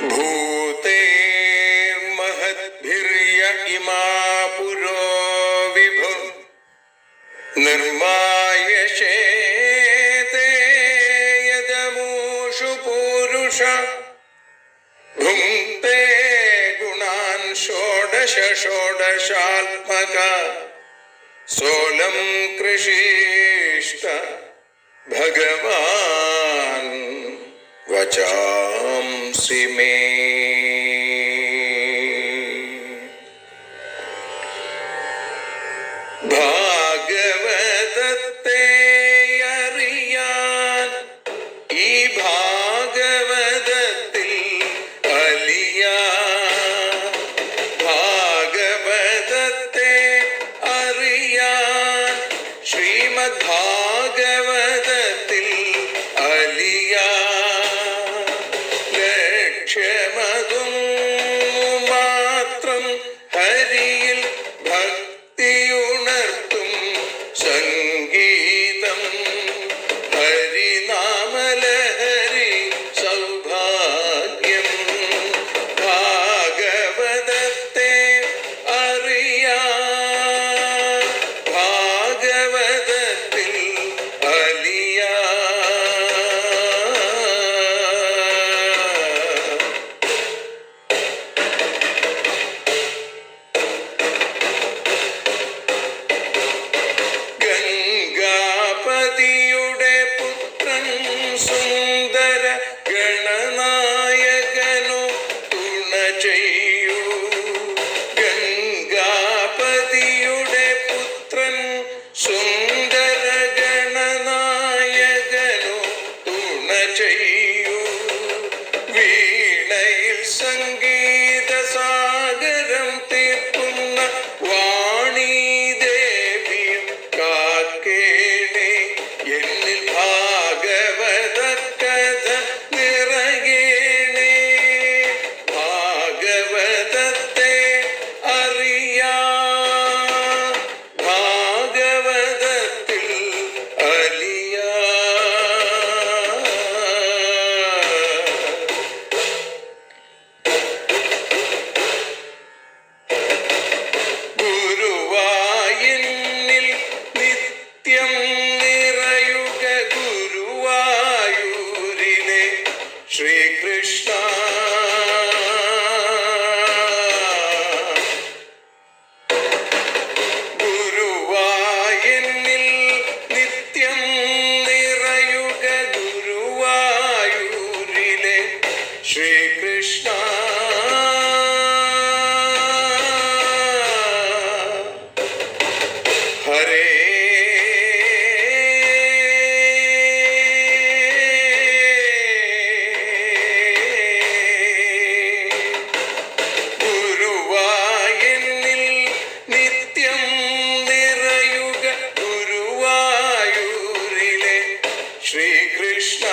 ഭൂതേ മഹദ്ഭിര്യ ഇമാ പുരോ വിഭു നിർമായശേതേ യദമൂഷു പൂരുഷ ഭുങ്ക്തേ ഗുണാൻ ഷോഡശ ഷോഡശാത്മക സോലം കൃഷിഷ്ട ഭഗവാൻ വചാംസി മേ. ഭാഗവതത്തെ അറിയാൻ ഈ ഭാഗവതത്തിൽ അലിയാൻ, ഭാഗവതത്തെ അറിയാൻ ശ്രീമദ് ഭാഗവതത്തിൽ അലിയാൻ. ലക്ഷ്യമതും മാത്രം ഹരിയിൽ ഭക്തിയുണർത്തും സംഗീതം ഹരിനാമലഹരി സൗഭാഗ്യം. ഭാഗവതത്തെ അറിയാൻ ഭാഗവതത്തിൽ അലിയാൻ. ഗംഗാപതിയുടെ പുത്രൻ സുന്ദര ഗണനായകനു തുണ ചെയ്യൂ. ഗംഗാപതിയുടെ പുത്രൻ സുന്ദര ഗണനായകനു തുണ ചെയ്യൂ. വീണയിൽ സംഗീത സാഗരം തീർക്കുന്ന വാണീദേവിയും കാക്കേണേ. എന്നിൽ ഭാഗവത കഥ നിറയേണേ. ഭാഗവതത്തെ അറിയാൻ ഭാഗവതത്തിൽ അലിയാൻ. ഗുരുവായൂരിൽ നിത്യം നിറയുക ഗുരുവായൂരിലെ ശ്രീകൃഷ്ണ. ഗുരുവായൂരിൽ നിത്യം നിറയുക ഗുരുവായൂരിലെ ശ്രീകൃഷ്ണ. ഹരേ ഗുരുവായൂരിൽ നിത്യം നിറയുക ഗുരുവായൂരിലെ ശ്രീകൃഷ്ണ.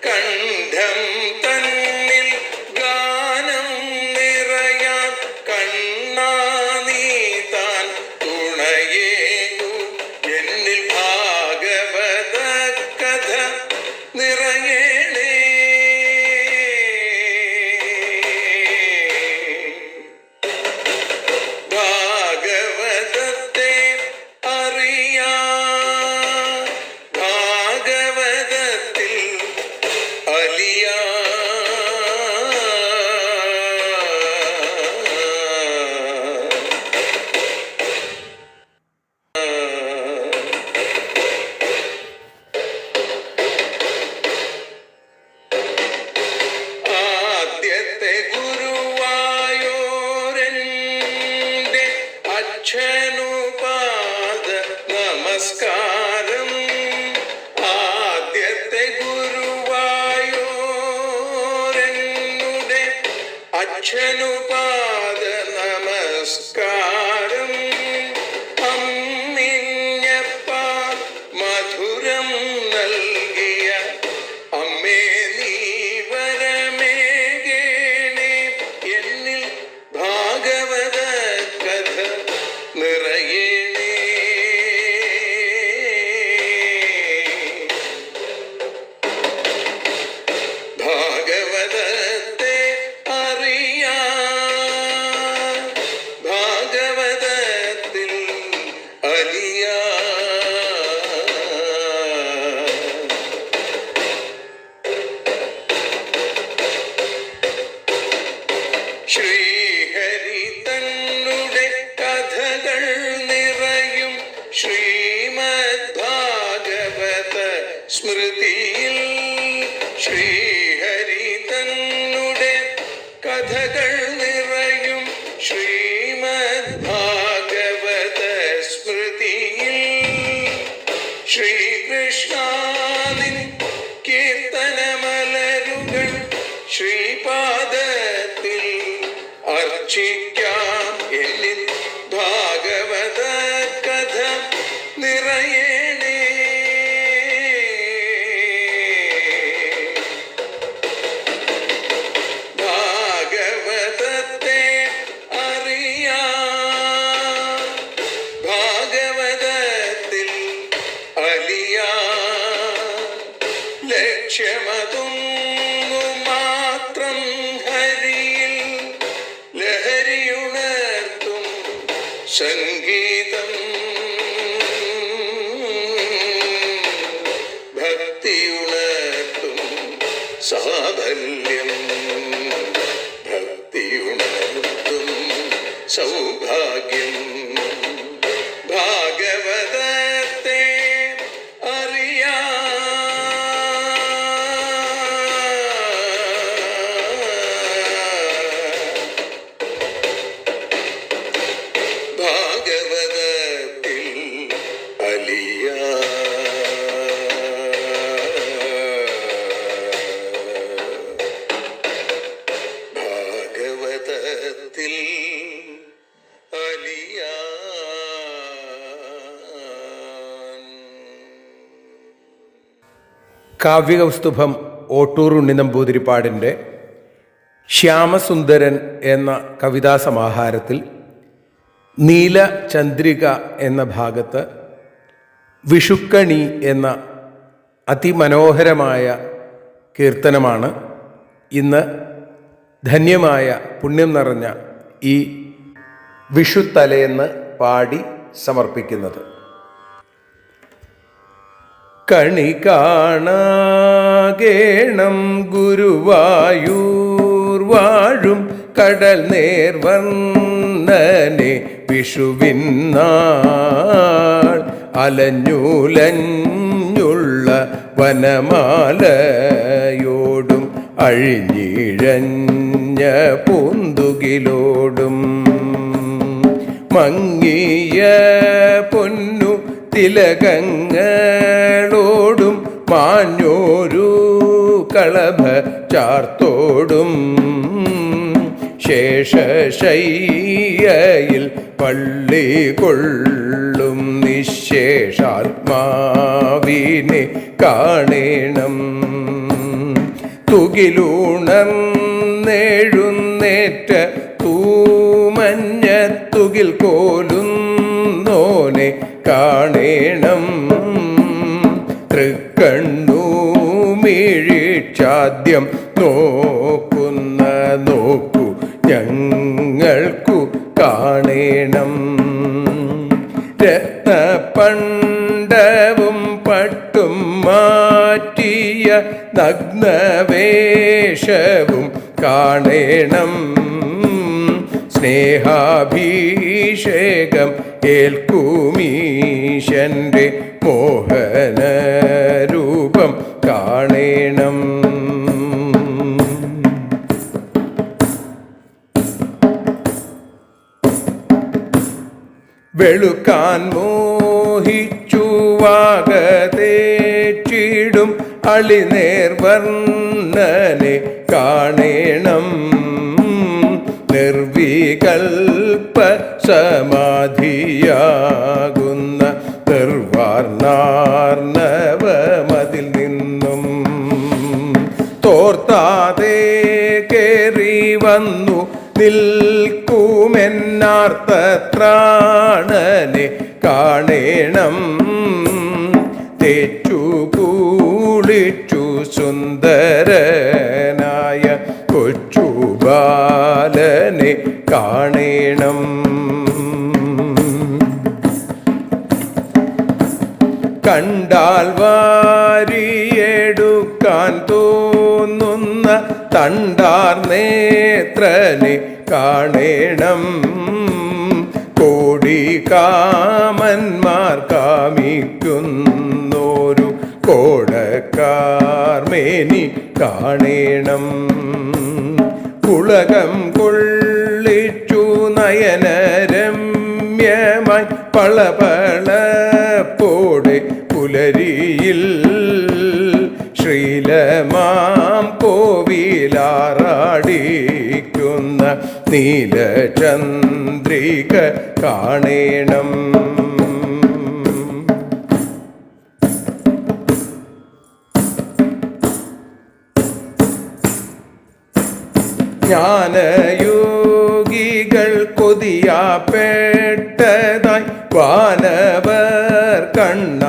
കണ്ഠം തന്നിൽ ഗാനം നിറയാൻ കണ്ണാ നീ താൻ തുണയേകു. എന്നിൽ ഭാഗവത കഥ നിറയേണേ. ഭാഗവതത്തെ അറിയാൻ ഭാഗവതത്തിൽ അലിയാൻ. ആദ്യത്തെ ഗുരുവായൂരന്റെ അച്ഛനുപാദ നമസ്കാരം. ആദ്യത്തെ ഗുരുവായൂരനുടെ അച്ഛനുപാദ നമസ്കാരം. അമ്മിഞ്ഞപ്പാൽ മധുരം നൽകിയ അമ്മേ നീ വരമേകേണേ. എന്നിൽ ഭാഗവത കഥ നിറയേണേ. ഭാഗവതത്തെ കഥകൾ നിറയും ശ്രീമദ് ഭാഗവത സ്മൃതിയിൽ ശ്രീകൃഷ്ണാനിൻ കീർത്തനമലരുകൾ ശ്രീപാദത്തിൽ അർച്ചിക്കാം. എന്നിൽ ഭാഗവത കഥ നിറയേണേ. ഭാഗവതത്തെ അറിയാം, ഭാഗവതത്തിൽ അലിയാം. ലക്ഷ്യമതൊന്നു മാത്രം ഹരിയിൽ ലഹരിയുണർത്തും സംഗീതം. ഭക്തിയുണർത്തും സാഫല്യം, ഭക്തിയുണർത്തും സൗഭാഗ്യം. ഭാഗവതത്തെ അറിയാം, ഭാഗവതത്തിൽ അലിയാം. ഭാഗവതത്തിൽ കാവ്യകൗസ്തുഭം ഓട്ടൂർ ഉണ്ണി നമ്പൂതിരിപ്പാടിൻ്റെ ശ്യാമസുന്ദരൻ എന്ന കവിതാസമാഹാരത്തിൽ നീലചന്ദ്രിക എന്ന ഭാഗത്ത് വിഷുക്കണി എന്ന അതിമനോഹരമായ കീർത്തനമാണ് ഇന്ന് ധന്യമായ പുണ്യം നിറഞ്ഞ ഈ വിഷുത്തലേന്ന് പാടി സമർപ്പിക്കുന്നത്. കണി കാണാകേണം ഗുരുവായൂർ വാഴും കടൽ നേർവർണ്ണനെ വിഷുവിന്നാൾ അലഞ്ഞുലഞ്ഞുള്ള വനമാലയോടും അഴിഞ്ഞിഴഞ്ഞ പൂന്തുകിലോടും മങ്ങിയ പൊന്നു തിലകങ്ങളോടും മാഞ്ഞോരു കളഭ ചാർത്തോടും ശേഷശയ്യയിൽ പള്ളി കൊള്ളും നിശേഷാത്മാവിനെ കാണേണം. തുകിലുണർന്നെഴുന്നേറ്റ തൂമഞ്ഞ തുകിൽ കോലുന്നോനെ കാണേണം. തൃക്കണ്ണൂമിഴിച്ചാദ്യം നോക്കുന്ന നോക്കു ഞങ്ങൾക്കു കാണേണം. രത്നപണ്ഡവും പട്ടും മാറ്റിയ നഗ്നവേഷവും കാണേണം. സ്നേഹാഭിഷേകം ഏൽക്കുമീശന്റെ മോഹനരൂപം കാണേണം. വെളുക്കാൻ മോഹിച്ചു വാഗതേച്ചിടും അളിനേർവർണ്ണനെ കാണേണം. നിർവികൽപ്പ സമാധിയാകുന്ന നിർവാർണാർണവമതിൽ നിന്നും തോർത്താതെ കേറി വന്നു നിൽക്കുമെന്നാർത്തത്രാണനെ കാണേണം. തേച്ചു കൂളിച്ചു സുന്ദരനായ കൊച്ചുബാലനെ കാണേണം. കണ്ടാൽ വാരിയെടുക്കാൻ തോന്നുന്ന തണ്ടാർ നേത്രനെ കാണേണം. കോടി കാമന്മാർ കാമിക്കുന്നോരു കോടക്കാർമേനി കാണേണം. ഉളകം കൊള്ളിച്ചു നയനരമ്യമായി പളപളപ്പോടെ പുലരിയിൽ ശ്രീലമാം കോവിലാറാടിക്കുന്ന നീലചന്ദ്രിക കാണേണം. ജ്ഞാനയോഗികൾ കൊതിയാപ്പെട്ടതായി വാനവർ കണ്ണപ്പെട്ടതായി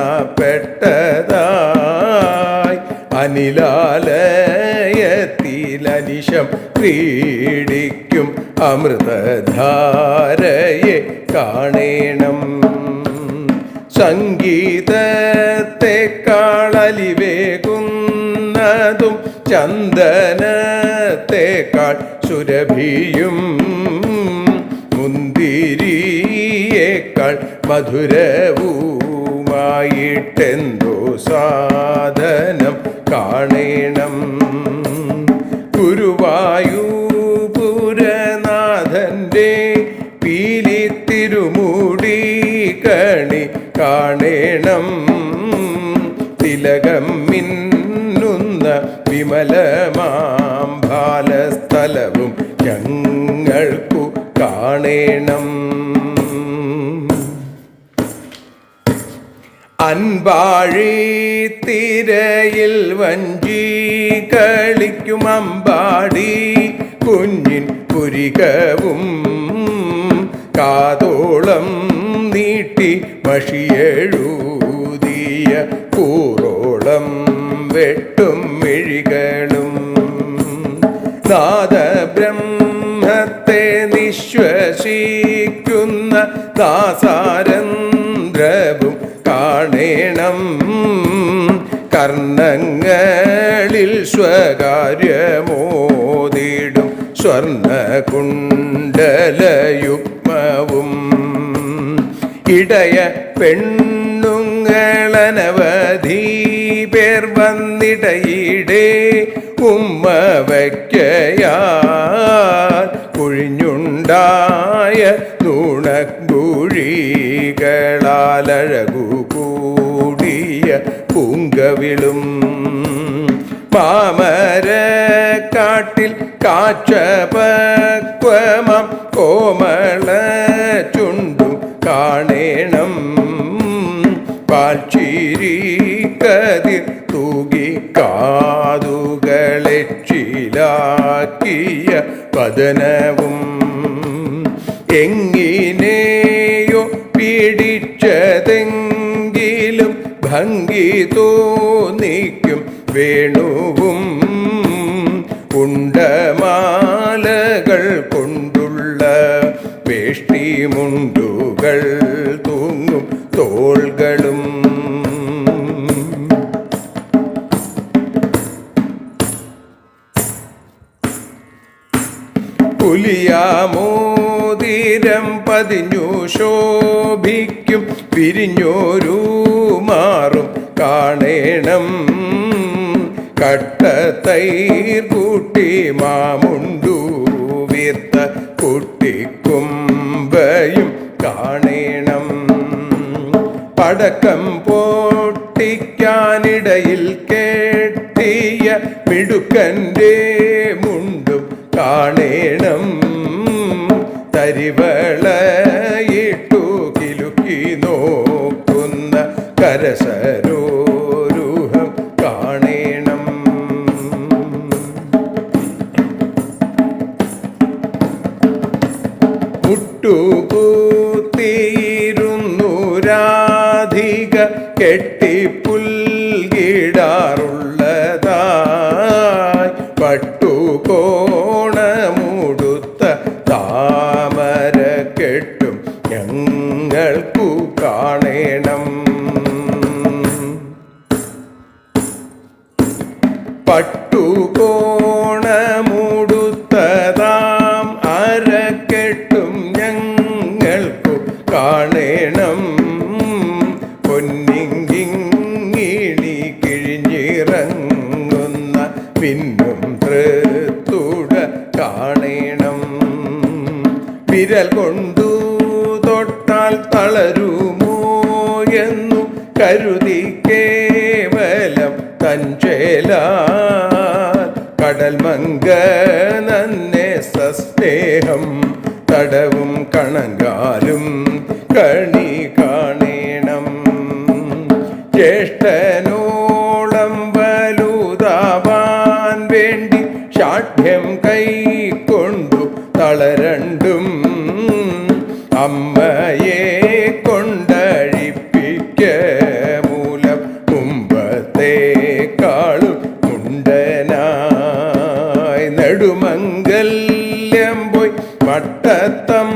അനിലാലയത്തിലനിശം ക്രീഡിക്കും അമൃതധാരയെ കാണേണം. സംഗീതത്തെക്കാളലിവേകുന്നതും ചന്ദനത്തെക്കാൾ സുരഭിയും മുന്തിരിയേക്കാൾ മധുരവുമായിട്ടെന്തോ സാധനം കാണേണം. ഗുരുവായൂപുരനാഥന്റെ പീലിത്തിരുമുടി കണി കാണേണം. തിലകം മിന്നുന്ന വിമലമാം ബാലസ്ഥലവും ഞങ്ങൾക്കു കാണേണം. അൻപാഴി തിരയിൽ വഞ്ചി കളിക്കും അമ്പാടി കുഞ്ഞിൻ പുരികവും കാതോളം നീട്ടി മഷിയെഴുതിയ കൂറോളം വെട്ടും മിഴികളും നാദബ്രഹ്മത്തെ നിശ്വസിക്കുന്ന ദാസാരന്ധ്രവും കാണേണം. കർണങ്ങളിൽ സ്വകാര്യമോതിടും സ്വർണകുണ്ടലയുഗ്മവും ഇടയ പെണ്ണുങ്ങളനവധി പേർ വന്നിടയിടെ ഉമ്മ വയ്ക്കയാൽ കുഴിഞ്ഞുണ്ടായ നുണക്കുഴികളാലഴകു കൂടിയ പൂങ്കവിളും പാമരക്കാട്ടിൽ കാച്ചപക്വമം കോമള ചുണ്ടും കാണേണം. പാൽച്ചിരി കതിർ തൂകി കാതുകളെച്ചിലാക്കിയ വദനവും എങ്ങിനെയോ പിടിച്ചതെങ്കിലും ഭംഗി തോന്നിക്കും വേണുവും ഉണ്ടമാലകൾ കൊണ്ടുള്ള വേഷ്ടിമുണ്ടുകൾ തൂങ്ങും തോൾകളും പുലിയാമോതിരം പതിഞ്ഞു ശോഭിക്കും വിരിഞ്ഞോരു മാറും കാണേണം. കട്ടത്തൈർ കൂട്ടി മാമുണ്ടു വീർത്ത കുട്ടിക്കുമ്പയും കാണേണം. പടക്കം പൊട്ടിക്കാനിടയിൽ കെട്ടിയ മിടുക്കൻ്റെ മുണ്ടും കാണേണം. തരിവളയിട്ടു കിലുക്കി നോക്കുന്ന കരസരോരുഹം കാണേണം. മുട്ടുകുത്തിയിരുന്നു രാധിക കെട്ടിപ്പുൽകിടാറുള്ളതായി പട്ടുകോണമുടുത്ത താമര കെട്ടും ഞങ്ങൾക്കു കാണേണം. പട്ടുകോണമുടുത്തതാം അരക്കെട്ടും ഞങ്ങൾക്കു കാണേണം. പൊന്നിങ്ങിണി കിഴിഞ്ഞിറങ്ങുന്ന പിന്നും തൃത്തുട കാണേണം. വിരൽ കൊണ്ടു തൊട്ടാൽ തളരുമോ എന്നു കരുതി കേവലം തഞ്ചേല കടൽ മങ്ക നന്നെ സസ്നേഹം തടവും കണങ്കാലും കണി കാണേണം. ജ്യേഷ്ഠനോളം വലുതാവാൻ വേണ്ടി ശാഠ്യം കൈക്കൊണ്ടു തളരണ്ടും അമ്മയെ കൊണ്ടഴിപ്പിക്ക മൂലം മുമ്പത്തേക്കാളും മുണ്ടനായി നെടുമംഗല്യം പോയി മട്ടത്തം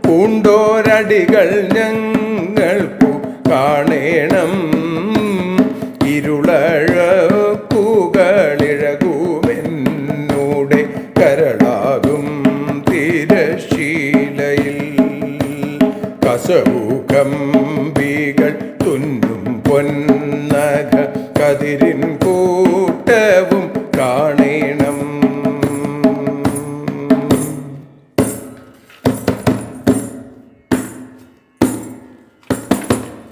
പൂണ്ടോരടികൾ ഞങ്ങൾക്കു കാണേണം. ഇരുളഴക്കുകളിഴകുമെന്നൂടെ കരളാകും തിരശീലയിൽ കസവുകമ്പികൾ തുന്നും പൊന്നക കതിരിൻ കൂട്ടവും കാണേണം.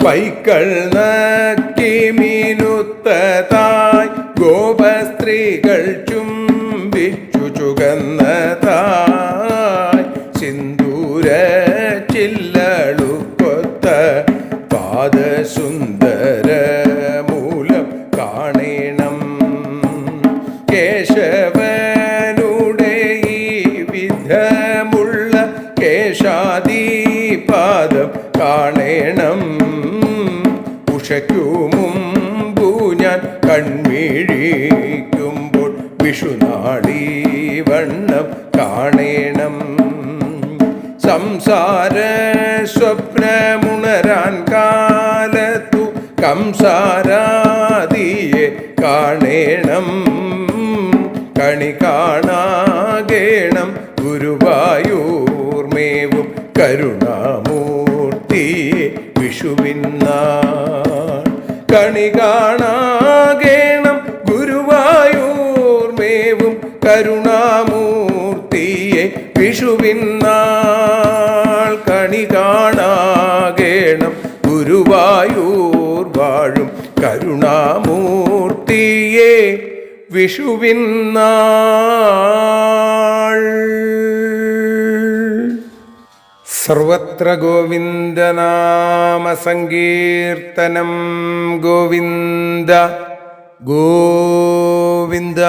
പൈക്കൾ നക്കി മീനുത്തതായി ഗോപസ്ത്രീകൾ ചുംബിച്ചു ചുകന്നതായി സിന്ദൂര ചില്ലളുക്കൊത്ത പാദസുന്ദര മൂലം കാണേണം. കേശവനുടെ ഈ വിധമുള്ള കേശാദിപാദം കാണേണം. ഉഷയ്ക്കു മുമ്പു ഞാൻ കൺമിഴിക്കുമ്പോൾ വിഷുനാളി വണ്ണം കാണേണം. സംസാര സ്വപ്നമുണരാൻ കാലത്തു കംസാരാദിയെ കാണേണം. കണി കാണാകേണം ഗുരുവായൂർമേവും കരുണാമൂർത്തിയെ വിഷുവിന്നാൾ. കണി കാണാകേണം ഗുരുവായൂർമേവും കരുണാമൂർത്തിയെ വിഷുവിന്നാൾ. കണി കാണാകേണം ഗുരുവായൂർ വാഴും കരുണാമൂർത്തിയെ വിഷുവിന്നാൾ. സർവത്ര ഗോവിന്ദനാമ സങ്കീർത്തനം. ഗോവിന്ദ ഗോവിന്ദ.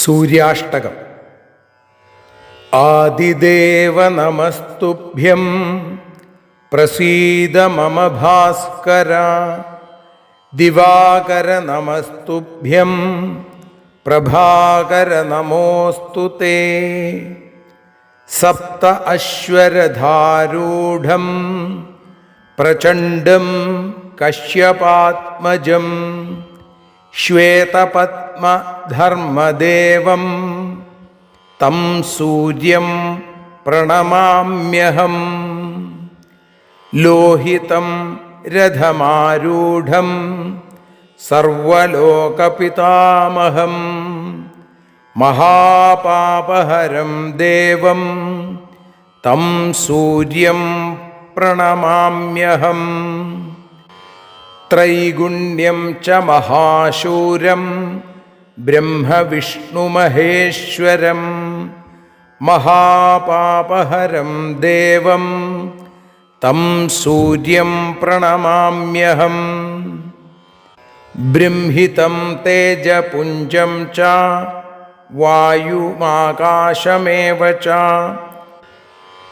സൂര്യാഷ്ടകം. ആദിദേവ നമസ്തുഭ്യം പ്രസീദ മമ ഭാസ്കര. ദിവാകര നമസ്തുഭ്യം പ്രഭാകര നമോസ്തുതേ. സപ്ത അശ്വരധാരൂഢം പ്രചണ്ഡം കശ്യപാത്മജം ശ്വേതപത്മധർമ്മദേവം തം സൂര്യം പ്രണമാമ്യഹം. ലോഹിതം രഥമാരൂഢം സർവലോകപിതാമഹം മഹാപാപഹരം ദേവം തം സൂര്യം പ്രണമാമ്യഹം. ത്രൈഗുണ്യം ച മഹാശൂരം ബ്രഹ്മവിഷ്ണുമഹേശ്വരം മഹാപാപഹരം ദേവം തം സൂര്യം പ്രണമാമ്യഹം. ബൃംഹിതം തേജപുഞ്ചം ച വായുമാകാശമേവ ച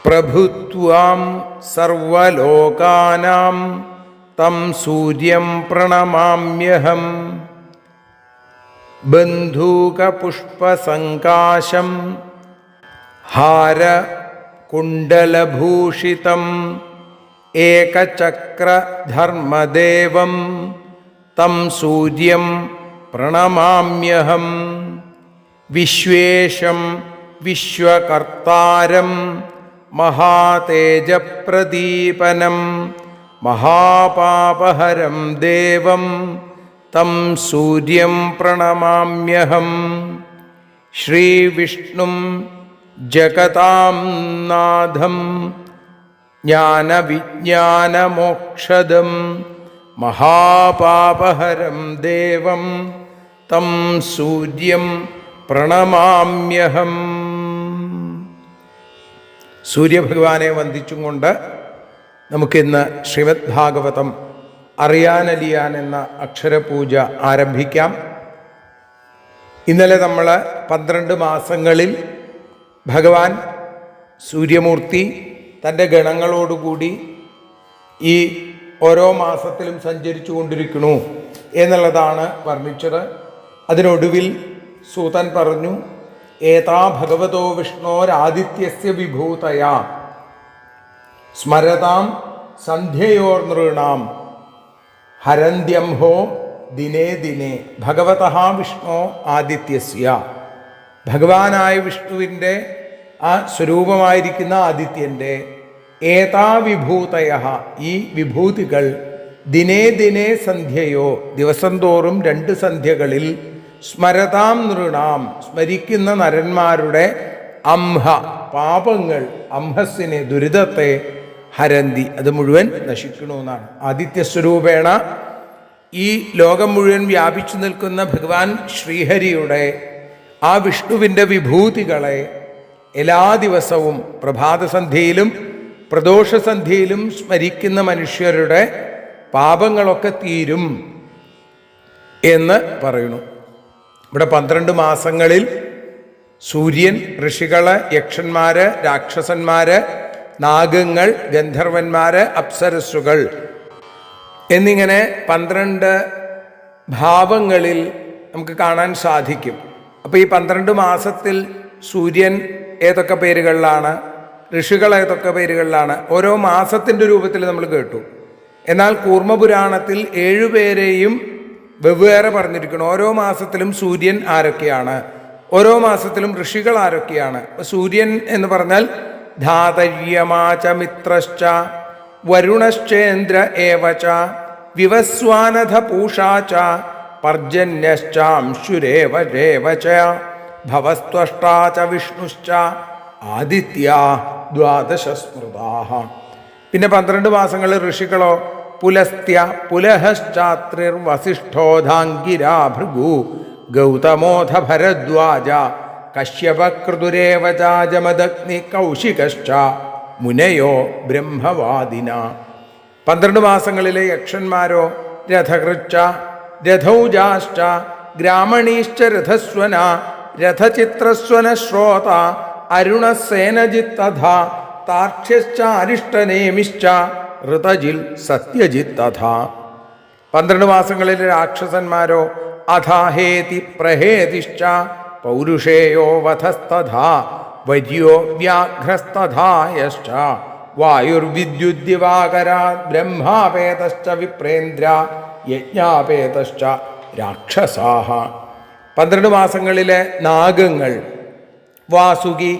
പ്രഭുത്വം സർവലോകാനാം തം സൂര്യം പ്രണമാമ്യഹം. ബന്ധൂകപുഷ്പസങ്കാശം ഹാരകുണ്ഡലഭൂഷിതം ഏകചക്രധർമ്മദേവം തം സൂര്യം പ്രണമാമ്യഹം. വിശ്വേശം വിശ്വകർത്താരം മഹാതേജപ്രദീപനം മഹാപാപഹരം ദേവം തം സൂര്യം പ്രണമാമ്യഹം. ശ്രീവിഷ്ണും ജഗതാം നാഥം ജ്ഞാനവിജ്ഞാനമോക്ഷദം മഹാപാപഹരം ദേവം തം സൂര്യം പ്രണമാമ്യഹം. സൂര്യഭഗവാനെ വന്ദിച്ചും കൊണ്ട് നമുക്കിന്ന് ശ്രീമദ് ഭാഗവതം അറിയാനലിയാൻ എന്ന അക്ഷരപൂജ ആരംഭിക്കാം. ഇന്നലെ നമ്മൾ 12 മാസങ്ങളിൽ ഭഗവാൻ സൂര്യമൂർത്തി തൻ്റെ ഗണങ്ങളോടുകൂടി ഈ ഓരോ മാസത്തിലും സഞ്ചരിച്ചു കൊണ്ടിരിക്കണു എന്നുള്ളതാണ് വർണ്ണിച്ചത്. അതിനൊടുവിൽ സൂതൻ പറഞ്ഞു, ഏതാ ഭഗവതോ വിഷ്ണോരാദിത്യസ്യ വിഭൂതയാ സ്മരതാം സന്ധ്യയോർനൃണാം ഹരന്ത്യംഹോ ദിനേ ദിനേ ഭഗവതഃ വിഷ്ണോ ആദിത്യസ്യ. ഭഗവാനായ വിഷ്ണുവിൻ്റെ ആ സ്വരൂപമായിരിക്കുന്ന ആദിത്യൻ്റെ ഏതാ വിഭൂതയ ഈ വിഭൂതികൾ ദിനേ ദിനേ സന്ധ്യയോ ദിവസം തോറും 2 സന്ധ്യകളിൽ സ്മരതാം നൃണാം സ്മരിക്കുന്ന നരന്മാരുടെ അംഹ പാപങ്ങൾ അംഹസ്സിനെ ദുരിതത്തെ ഹരന്തി അത് മുഴുവൻ നശിക്കണമെന്നാണ്. ആദിത്യസ്വരൂപേണ ഈ ലോകം മുഴുവൻ വ്യാപിച്ചു നിൽക്കുന്ന ഭഗവാൻ ശ്രീഹരിയുടെ ആ വിഷ്ണുവിൻ്റെ വിഭൂതികളെ എല്ലാ ദിവസവും പ്രഭാതസന്ധ്യയിലും പ്രദോഷസന്ധ്യയിലും സ്മരിക്കുന്ന മനുഷ്യരുടെ പാപങ്ങളൊക്കെ തീരും എന്ന് പറയുന്നു. ഇവിടെ 12 മാസങ്ങളിൽ സൂര്യൻ, ഋഷികള്, യക്ഷന്മാര്, രാക്ഷസന്മാര്, നാഗങ്ങൾ, ഗന്ധർവന്മാര്, അപ്സരസ്സുകൾ എന്നിങ്ങനെ 12 ഭാവങ്ങളിൽ നമുക്ക് കാണാൻ സാധിക്കും. അപ്പോൾ ഈ 12 മാസത്തിൽ സൂര്യൻ ഏതൊക്കെ പേരുകളിലാണ്, ഋഷികൾ ഏതൊക്കെ പേരുകളിലാണ്, ഓരോ മാസത്തിൻ്റെ രൂപത്തിൽ നമ്മൾ കേട്ടു. എന്നാൽ കൂർമ്മപുരാണത്തിൽ 7 പേരെയും വെവ്വേറെ പറഞ്ഞിരിക്കണം. ഓരോ മാസത്തിലും സൂര്യൻ ആരൊക്കെയാണ്, ഓരോ മാസത്തിലും ഋഷികൾ ആരൊക്കെയാണ്. സൂര്യൻ എന്ന് പറഞ്ഞാൽ ധാതര്യമാച മിത്രശ്ച വരുണശ്ചേന്ദ്ര ഏവച വിവസ്വാനധ പൂഷാച പർജന്യശ്ചാംശുരേവച ഭവസ്ത്വഷ്ടാച വിഷ്ണുശ്ച ആദിത്യ ദ്വാദശ സ്മൃതാഃ. പിന്നെ 12 മാസങ്ങളിൽ ഋഷികളോ പുലസ്ത്യ പുലഹശ്ചാത്രിർ വസിഷ്ഠോധാംഗിരാ ഭൃഗു ഗൗതമോധ ഭരദ്വാജ കശ്യപക്രുതുരേവചാജമദഗ്നി കൗശികശ്ച മുനയോ ബ്രഹ്മവാദിന. 12 മാസങ്ങളിലെ യക്ഷന്മാരോ രഥകൃച്ച രഥൗജാശ്ച ഗ്രാമണീശ്ച രഥസ്വന രഥചിത്രസ്വന ശ്രോത അരുണസേനജിത്തഥ താർക്ഷ്യശ്ച അരിഷ്ടനേമിശ്ച ഋതജിൽ സത്യജിത്തഥ. 12 മാസങ്ങളിലെ രാക്ഷസന്മാരോ അഥാഹേതി പ്രഹേതിശ്ച പൗരുഷേയോ വധസ്തഥാ വര്യോ വ്യാഘ്രസ്തഥായശ്ച വായുർവിദ്യുദ്ദിവാകരാത് ബ്രഹ്മാപേതശ്ച വിപ്രേന്ദ്ര യജ്ഞാപേതശ്ച രാക്ഷസാഃ. 12 മാസങ്ങളിലെ നാഗങ്ങൾ വാസുകി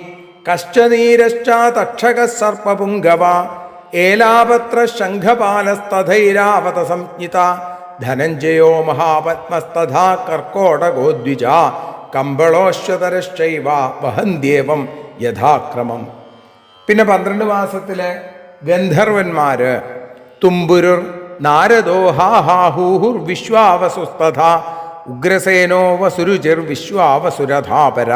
കശ്ചനീരശ്ച തക്ഷക സർപ്പപുംഗവ ഏലാപത്ര ശംഖപാലസ്തഥൈരാവത സംജ്ഞിത ധനഞ്ജയോ മഹാപത്മസ്തഥാ കർക്കോടകോദ്വിജ കമ്പളോശ്വതരശ്ചൈവ വഹന്ത്യേവം യഥാക്രമം. പിന്നെ 12 മാസത്തിലെ ഗന്ധർവന്മാര് തുമ്പുരുർ നാരദോ ഹാഹാഹൂഹുർ വിശ്വാവസുസ്തഥ ഉഗ്രസേനോ വസുരുചിർ വിശ്വാവസുരധാപര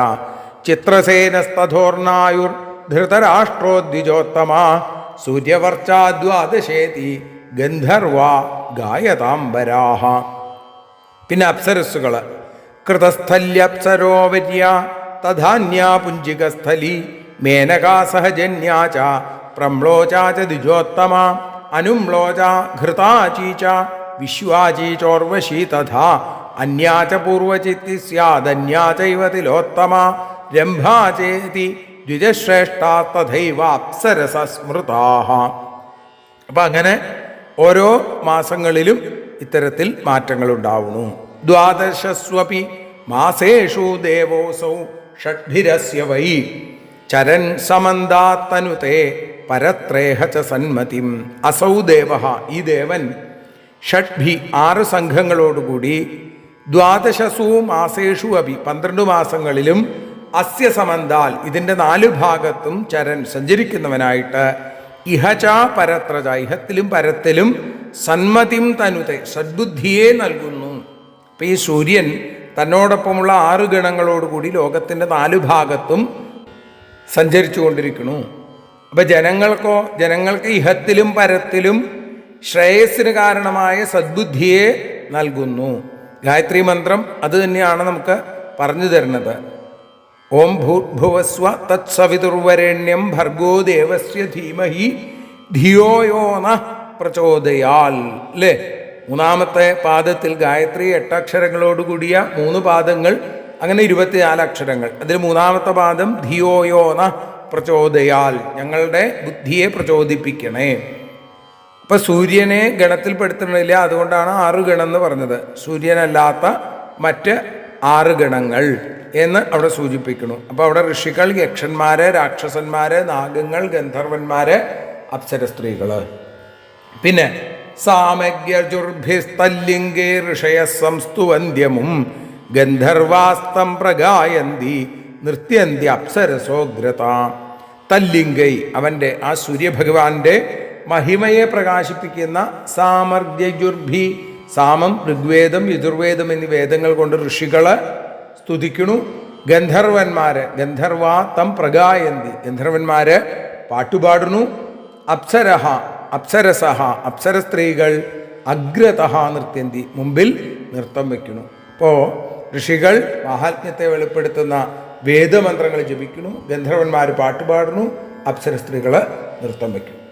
ചിത്രസേനസ്തഥോർനായുർ ധൃതരാഷ്ട്രോദ്വിജോത്തമ സൂര്യവർച്ചാദ്വാദശേതി ഗന്ധർവ ഗായതാംബരാഹ. പിന്നെ അപ്സരസ്സുകള് കൃതസ്ഥല്യപ്സരോവര്യ തഥാന്യാ പുഞ്ചികസ്ഥലി മേനകാ സഹജന്യാച പ്രംളോചാച ദ്വിജോത്തമ അനുംളോച ഘൃതാചീച വിശ്വാചീചോർവശീ തഥാ അന്യാച പൂർവചിത്തി സ്യാദന്യാ ചൈവ തിലോത്തമ രംഭാചേതി ദ്വിജശ്രേഷ്ഠാ തഥൈവ അപ്സരസ സ്മൃതാഃ. അപ്പം അങ്ങനെ ഓരോ മാസങ്ങളിലും ഇത്തരത്തിൽ മാറ്റങ്ങൾ ഉണ്ടാവുന്നു. ദ്വാദശസ്വപി മാസേഷു ദേവോസൗ ഷഡ്ഭിരസ്യ വൈ ചരൻ സമന്താത്തനുതേ പരത്രേഹ ച സന്മതിം. അസൗ ദേവ ഈ ദേവൻ ഷഡ്ഭി 6 സംഘങ്ങളോടുകൂടി ദ്വാദശസു മാസേഷു അപി 12 മാസങ്ങളിലും അസ്യ സമന്താൽ ഇതിൻ്റെ 4 ഭാഗത്തും ചരൻ സഞ്ചരിക്കുന്നവനായിട്ട് ഇഹച പരത്രച ഇഹത്തിലും പരത്തിലും സന്മതിം തനുതെ സദ്ബുദ്ധിയെ നൽകുന്നു. അപ്പം ഈ സൂര്യൻ തന്നോടൊപ്പമുള്ള 6 ഗണങ്ങളോടുകൂടി ലോകത്തിൻ്റെ 4 ഭാഗത്തും സഞ്ചരിച്ചു കൊണ്ടിരിക്കുന്നു. അപ്പം ജനങ്ങൾക്ക് ഇഹത്തിലും പരത്തിലും ശ്രേയസ്സിന് കാരണമായ സദ്ബുദ്ധിയെ നൽകുന്നു. ഗായത്രി മന്ത്രം അത് തന്നെയാണ് നമുക്ക് പറഞ്ഞു തരുന്നത്. ഓം ഭൂർഭുവസ്വ തത്സവിതുർവരേണ്യം ഭർഗോ ദേവസ്യ ധീമഹി ധിയോ യോ നഃ പ്രചോദയാൽ. അല്ലേ? 3-ാമത്തെ പാദത്തിൽ ഗായത്രി 8 അക്ഷരങ്ങളോടുകൂടിയ 3 പാദങ്ങൾ, അങ്ങനെ 24 അക്ഷരങ്ങൾ. അതിൽ 3-ാമത്തെ പാദം ധിയോ യോ നഃ പ്രചോദയാൽ, ഞങ്ങളുടെ ബുദ്ധിയെ പ്രചോദിപ്പിക്കണേ. അപ്പൊ സൂര്യനെ ഗണത്തിൽപ്പെടുത്തുന്നില്ല, അതുകൊണ്ടാണ് 6 ഗണം എന്ന് പറഞ്ഞത്. സൂര്യനല്ലാത്ത മറ്റ് 6 ഗണങ്ങൾ എന്ന് അവിടെ സൂചിപ്പിക്കുന്നു. അപ്പൊ അവിടെ ഋഷികൾ, യക്ഷന്മാര്, രാക്ഷസന്മാര്, നാഗങ്ങൾ, ഗന്ധർവന്മാര്, അപ്സര സ്ത്രീകള്. പിന്നെ സാമഗ്യജുർഭിസ്തല്ലിംഗേ ഋഷയ സംസ്തുവന്ധ്യമും ഗന്ധർവാസ്തം പ്രഗായന്തി നൃത്യന്തി അപ്സരസോഗ്രത. തല്ലിംഗൈ അവൻ്റെ ആ സൂര്യഭഗവാന്റെ മഹിമയെ പ്രകാശിപ്പിക്കുന്ന സാമർഗ്യജുർഭി, സാമം ഋഗ്വേദം യജുർവേദം എന്നീ വേദങ്ങൾ കൊണ്ട് ഋഷികള് സ്തുതിക്കണു. ഗന്ധർവന്മാര് ഗന്ധർവാ തം പ്രഗായന്തി, ഗന്ധർവന്മാര് പാട്ടുപാടുന്നു. അപ്സരഹ അപ്സരസഹ അപ്സര സ്ത്രീകൾ അഗ്രതഹ നൃത്യന്തി, മുമ്പിൽ നൃത്തം വയ്ക്കുന്നു. അപ്പോൾ ഋഷികൾ മാഹാത്മ്യത്തെ വെളിപ്പെടുത്തുന്ന വേദമന്ത്രങ്ങൾ ജപിക്കുന്നു, ഗന്ധർവന്മാർ പാട്ടുപാടുന്നു, അപ്സര സ്ത്രീകള് നൃത്തം വയ്ക്കുന്നു.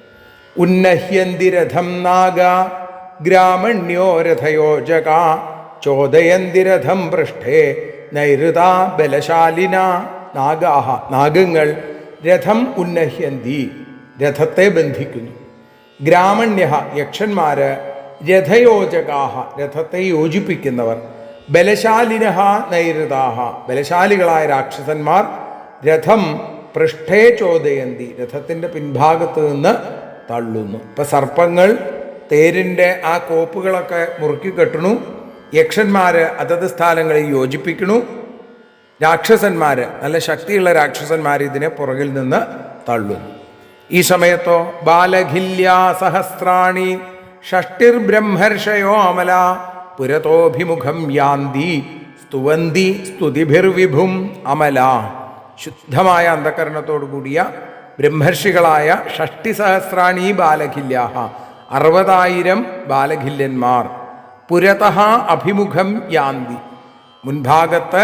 ഉന്നഹ്യന്തി രഥം നാഗ ഗ്രാമണ്യോ രഥയോജക ചോദയന്തി രഥം പൃഷ്ഠേ നൈരുത ബലശാലിന. നാഗാഹ നാഗങ്ങൾ രഥം ഉന്നഹ്യന്തി രഥത്തെ ബന്ധിക്കുന്നു. ഗ്രാമണ്യ യക്ഷന്മാര് രഥയോജകാഹ രഥത്തെ യോജിപ്പിക്കുന്നവർ. ബലശാലിനഹ നൈരുതാഹ ബലശാലികളായ രാക്ഷസന്മാർ രഥം പൃഷ്ഠേ ചോദയന്തി രഥത്തിൻ്റെ പിൻഭാഗത്ത് നിന്ന് തള്ളുന്നു. ഇപ്പം സർപ്പങ്ങൾ തേരിൻ്റെ ആ കോപ്പുകളൊക്കെ മുറുക്കി കെട്ടണു, യക്ഷന്മാര് അതത് സ്ഥലങ്ങളിൽ യോജിപ്പിക്കണു, രാക്ഷസന്മാര് നല്ല ശക്തിയുള്ള രാക്ഷസന്മാർ ഇതിനെ പുറകിൽ നിന്ന് തള്ളുന്നു. ഈ സമയത്തോ ബാലഖില്യാ സഹസ്രാണി ഷഷ്ടിർബ്രഹ്മർഷയോ അമല പുരതോഭിമുഖം യാന്തി സ്തുവന്തി സ്തുതിഭിർവിഭും അമല. ശുദ്ധമായ അന്ധകരണത്തോടു കൂടിയ ബ്രഹ്മർഷികളായ ഷഷ്ടിസഹസ്രാണി ബാലഖില്യാഹ 60,000 ബാലഖില്യന്മാർ പുരതഃ അഭിമുഖം യാന്തി മുൻഭാഗത്ത്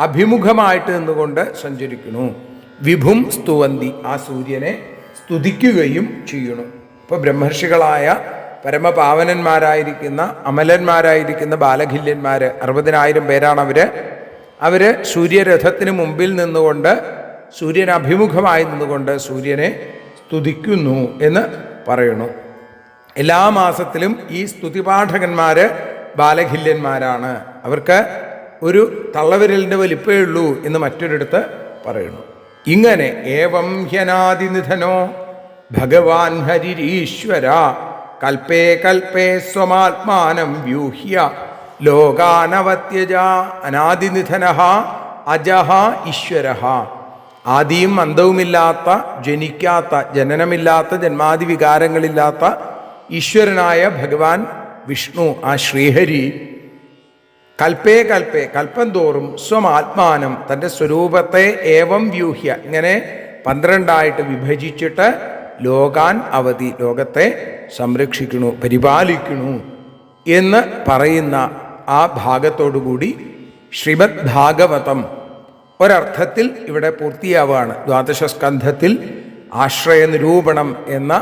അഭിമുഖമായിട്ട് നിന്നുകൊണ്ട് സഞ്ചരിക്കുന്നു. വിഭും സ്തുവന്തി ആ സൂര്യനെ സ്തുതിക്കുകയും ചെയ്യണു. ഇപ്പോൾ ബ്രഹ്മർഷികളായ പരമപാവനന്മാരായിരിക്കുന്ന അമലന്മാരായിരിക്കുന്ന ബാലഖില്യന്മാര് 60,000 പേരാണ് അവര് സൂര്യരഥത്തിന് മുമ്പിൽ നിന്നുകൊണ്ട് സൂര്യൻ അഭിമുഖമായി നിന്നുകൊണ്ട് സൂര്യനെ സ്തുതിക്കുന്നു എന്ന് പറയണു. എല്ലാ മാസത്തിലും ഈ സ്തുതിപാഠകന്മാര് ബാലഖില്യന്മാരാണ്. അവർക്ക് ഒരു തള്ളവിരലിൻ്റെ വലിപ്പേ ഉള്ളൂ എന്ന് മറ്റൊരിടത്ത് പറയുന്നു. ഇങ്ങനെ ഏവം ഹ്യനാദിനിധനോ ഭഗവാൻ ഹരിരീശ്വര കൽപ്പേ കൽപ്പേ സ്വമാത്മാനം വ്യൂഹ്യ ലോകാനവത്യജ. അനാദിനിധനഃ അജഃ ഈശ്വരഃ, ആദിയും അന്തവുമില്ലാത്ത, ജനിക്കാത്ത, ജനനമില്ലാത്ത, ജന്മാദി വികാരങ്ങളില്ലാത്ത ഈശ്വരനായ ഭഗവാൻ വിഷ്ണു ആ ശ്രീഹരി കൽപ്പേ കൽപ്പേ കൽപ്പം തോറും സ്വമാത്മാനം തൻ്റെ സ്വരൂപത്തെ ഏവം വ്യൂഹ്യ ഇങ്ങനെ 12 വിഭജിച്ചിട്ട് ലോകാൻ അവധി ലോകത്തെ സംരക്ഷിക്കണു, പരിപാലിക്കണു എന്ന് പറയുന്ന ആ ഭാഗത്തോടുകൂടി ശ്രീമദ് ഭാഗവതം ഒരർത്ഥത്തിൽ ഇവിടെ പൂർത്തിയാവുകയാണ്. 12 സ്കന്ധത്തിൽ ആശ്രയ നിരൂപണം എന്ന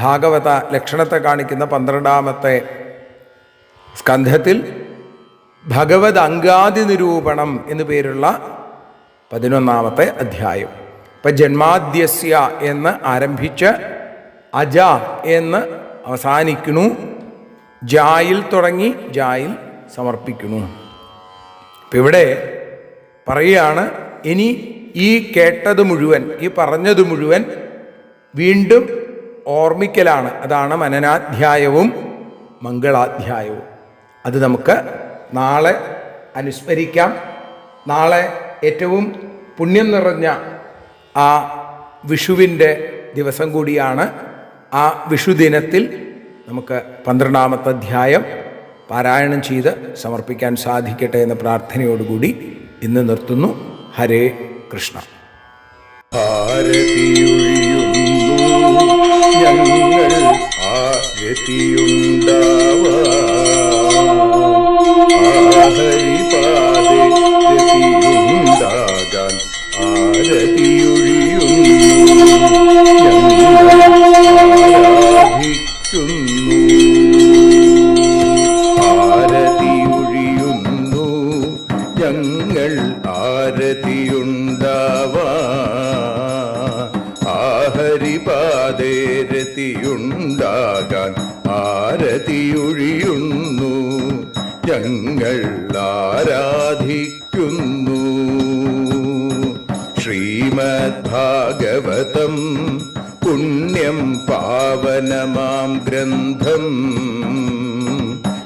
ഭാഗവത ലക്ഷണത്തെ കാണിക്കുന്ന 12ാമത്തെ സ്കന്ധത്തിൽ ഭഗവത് അംഗാദി നിരൂപണം എന്നു പേരുള്ള 11ാമത്തെ അധ്യായം. ഇപ്പം ജന്മാദ്യസ്യ എന്ന് ആരംഭിച്ച് അജ എന്ന് അവസാനിക്കുന്നു. ജായിൽ തുടങ്ങി ജായിൽ സമർപ്പിക്കുന്നു. ഇപ്പം ഇവിടെ പറയുകയാണ്, ഇനി ഈ കേട്ടത് മുഴുവൻ, ഈ പറഞ്ഞത് മുഴുവൻ വീണ്ടും ഓർമ്മിക്കലാണ്. അതാണ് മനനാധ്യായവും മംഗളാധ്യായവും. അത് നമുക്ക് നാളെ അനുസ്മരിക്കാം. നാളെ ഏറ്റവും പുണ്യം നിറഞ്ഞ ആ വിഷുവിൻ്റെ ദിവസം കൂടിയാണ്. ആ വിഷുദിനത്തിൽ നമുക്ക് 12-ാമത്തെ അധ്യായം പാരായണം ചെയ്ത് സമർപ്പിക്കാൻ സാധിക്കട്ടെ എന്ന പ്രാർത്ഥനയോടുകൂടി ഇന്ന് നിർത്തുന്നു. ഹരേ കൃഷ്ണ. രതിയുണ്ടാകാൻ ആരതിയൊഴിയുന്നു, ഞങ്ങൾ ആരാധിക്കുന്നു. ശ്രീമദ് ഭാഗവതം പുണ്യം പാവനമാം ഗ്രന്ഥം,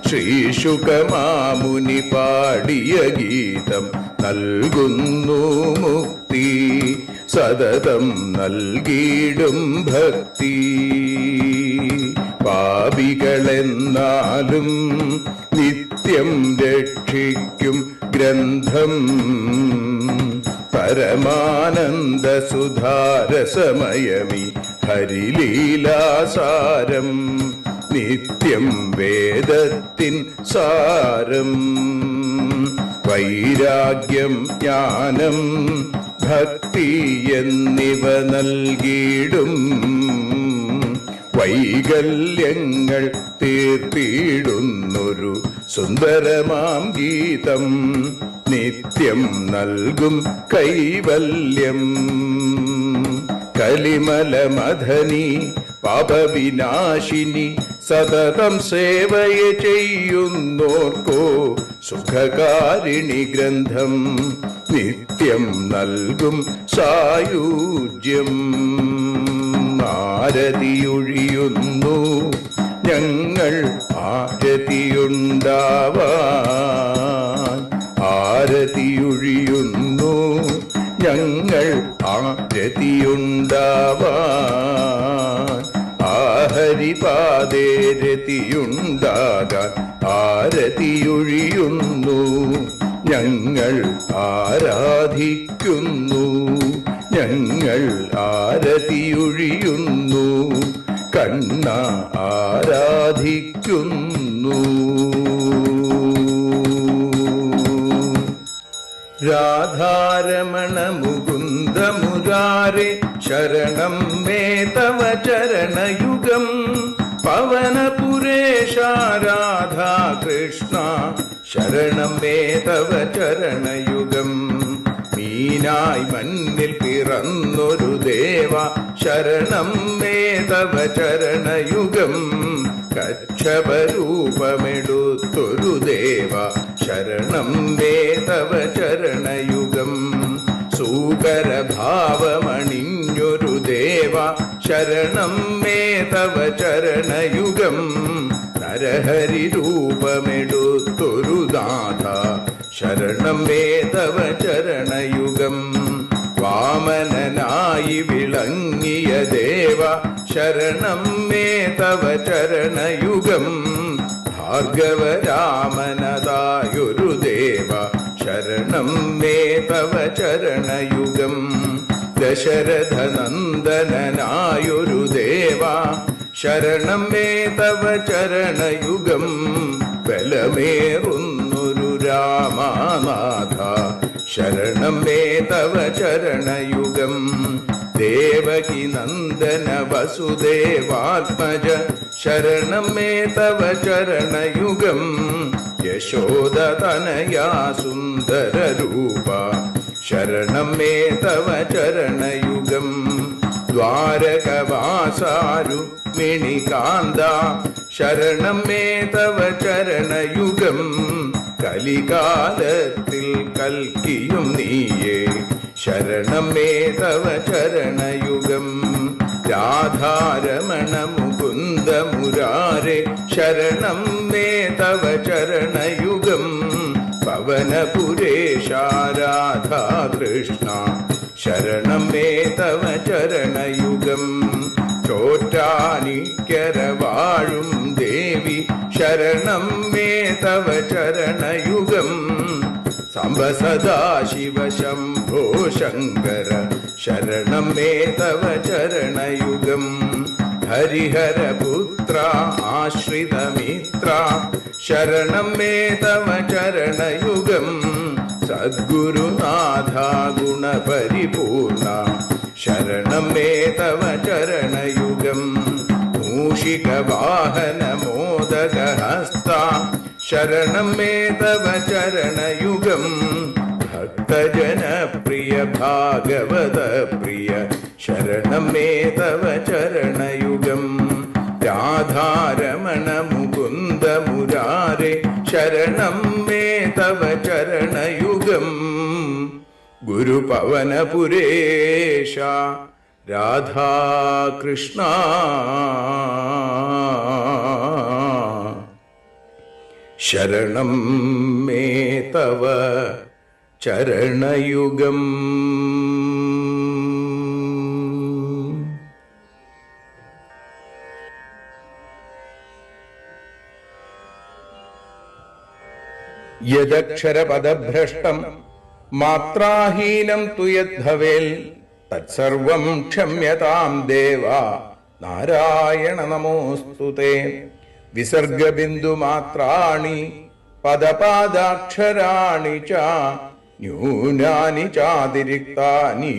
ശ്രീശുകമാമുനി പാടിയ ഗീതം നൽകുന്നു മുക്തി, സതതം നൽകിയിടും ഭക്തി. പാപികളെന്നാലും നിത്യം രക്ഷിക്കും ഗ്രന്ഥം, പരമാനന്ദ സുധാരസമയമി ഹരിലീലാസാരം, നിത്യം വേദത്തിൻ സാരം. വൈരാഗ്യം ജ്ഞാനം ഭക്തി എന്നിവ നൽകിയിടും, വൈകല്യങ്ങൾ തീർത്തിടുന്നൊരു സുന്ദരമാം ഗീതം, നിത്യം നൽകും കൈവല്യം. കലിമലമഥനി പാപവിനാശിനി സതതം സേവയ ചെയ്യുന്നോർക്കോ സുഖകാരിണി ഗ്രന്ഥം, നിത്യം നൽകും സായുജ്യം. ആരതിയൊഴിയുന്നു ഞങ്ങൾ ആരതിയുണ്ടാവാൻ, ആരതിയൊഴിയുന്നു ഞങ്ങൾ ആരതിയുണ്ടാവാൻ. ആഹരിപാദേ രതിയുണ്ടാകാൻ ആരതിയൊഴിയുന്നു, ഞങ്ങൾ ആരാധിക്കുന്നു, ഞങ്ങൾ ആരതിയൊഴിയുന്നു, കണ്ണ ആരാധിക്കുന്നു. രാധാരമണ മുകുന്ദ മുരാരേ ശരണം മേ തവ ചരണയുഗം, പവനപുരേശ രാധാ കൃഷ്ണ ശരണം മേ തവ ചരണയുഗം. മീനായി മണ്ണിൽ പിറന്നൊരു ദേവ ശരണം മേ തവ ചരണയുഗം, കച്ഛപരൂപമെടുത്തൊരു ദേവ ശരണം മേ തവ ചരണയുഗം. സൂകരഭാവമണിഞ്ഞൊരു ദേവ ശരണം മേ തവ ചരണയുഗം, നരഹരി രൂപമെടുത്തൊരു നാഥ ശരണം മേ തവ ചരണയുഗം. വാമനനായി വിളങ്ങിയ ദേവ ശരണം മേ തവ ചരണയുഗം, ഭാർഗവരാമനതായൊരു ദേവ ശരണം മേ തവ ചരണയുഗം. ദശരഥനന്ദനായൊരു ദേവ ശരണം മേ തവ ചരണയുഗം, ബലമേറുന്നൊരു രാമനാഥ ശരണം മേ തവ ചരണയുഗം. ദേവകി നന്ദന വസുദേവാത്മജ ശരണം മേ തവ ചരണയുഗം, യശോദതനയാ സുന്ദര രൂപ ശരണം മേ തവ ചരണയുഗം. ദ്വാരകവാസാരുക്മിണികാന്ത ശരണം മേ തവ ചരണയുഗം, കലികാലത്തിൽ കൽക്കിയും നീയേ ശരണം മേ തവ ചരണയുഗം. രാധാരമണ മുകുന്ദ മുരാരേ ശരണം മേ തവ ചരണയുഗം, പവനപുരേശ രാധാകൃഷ്ണ ശരണം മേ തവ ചരണയുഗം. ചോറ്റാനിക്കര വാഴും ദേവി ശരണം മേ തവ ചരണയുഗം. സാംബ സദാശിവ ശംഭോ ശങ്കര ശരണം മേ തവ ചരണയുഗം. ഹരിഹരപുത്ര ആശ്രിതമിത്ര ശരണം മേ തവ ചരണയുഗം. സദ്ഗുരുനാഥ ഗുണപരിപൂർണ ശരണം മേ തവ ചരണയുഗം. മൂഷികവാഹന മോദകഹസ്ത ശരണം മേ തവ ചരണയുഗം. ഭക്തജനപ്രിയ ഭാഗവത പ്രിയ ശരണം മേ തവ ചരണയുഗം. രാധാരമണ മുകുന്ദ മുരാരെ ശരണം മേ തവ ചരണയുഗം. ഗുരുപവനപുരേശ രാധാകൃഷ്ണ ശരണം മേ തവ ചരണയുഗം. യദക്ഷരപദഭ്രഷ്ടം മാത്രാഹീനം തു യദ്ഭവേൽ തത്സർവം ക്ഷമ്യതാം ദേവ നാരായണ നമോസ്തുതേ. വിസർഗബിന്ദുമാത്രാണി പദപാദാക്ഷരാണി ച ന്യൂനാനി ചാതിരിക്താനി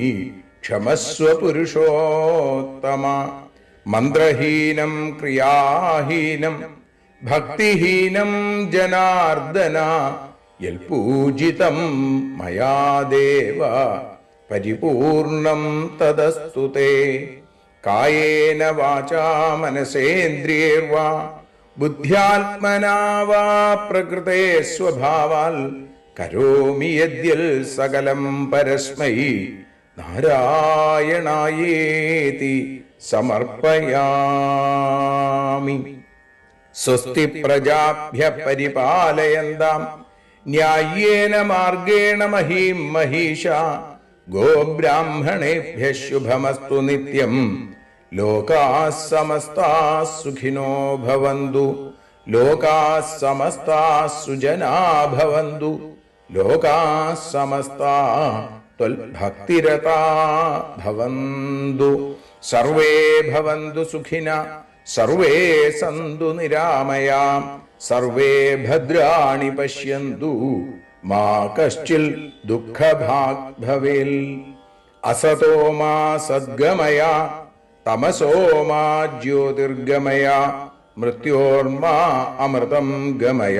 ക്ഷമസ്വ പുരുഷോത്തമ. മന്ത്രഹീനം ക്രിയാഹീനം ഭക്തിഹീനം ജനാർദ്ദന യൽപൂജിതം മയാ ദേവ പരിപൂർണം തദസ്തു തേ. കായേന വാചാ മനസേന്ദ്രിയേർവാ ബുദ്ധ്യാത്മനാ വാ പ്രകൃതേ സ്വഭാവാൽ കരോമി യദ്യൽ സകലം പരസ്മൈ നാരായണായേതി സമർപ്പയാമി. സ്വസ്തി പ്രജാഭ്യ പരിപാലയന്താം ന്യായേന മാർഗേണ മഹീം മഹീഷ. ഗോബ്രാഹ്മണേഭ്യ ശുഭമസ്തു നിത്യം. ലോകാഃ സമസ്താഃ സുഖിനോ ഭവന്തു. ലോകാഃ സമസ്താഃ സുജനാഃ ഭവന്തു. ലോകാഃ സമസ്താഃ ത്വൽഭക്തിരതാഃ ഭവന്തു. സർവേ ഭവന്തു സുഖിനഃ സർവേ സന്തു നിരാമയാം. സർവേ ഭദ്രാണി പശ്യന്തു മാ കശ്ചിൽ ദുഃഖഭാഗ് ഭവേൽ. അസതോ മാ സദ്ഗമയ തമസോ മാ ജ്യോതിർഗമയ മൃത്യോർമാ അമൃതം ഗമയ.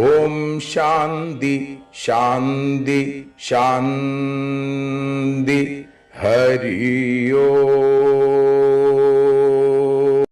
ഓം ശാന്തി ശാന്തി ശാന്തി. ഹരി ഓം.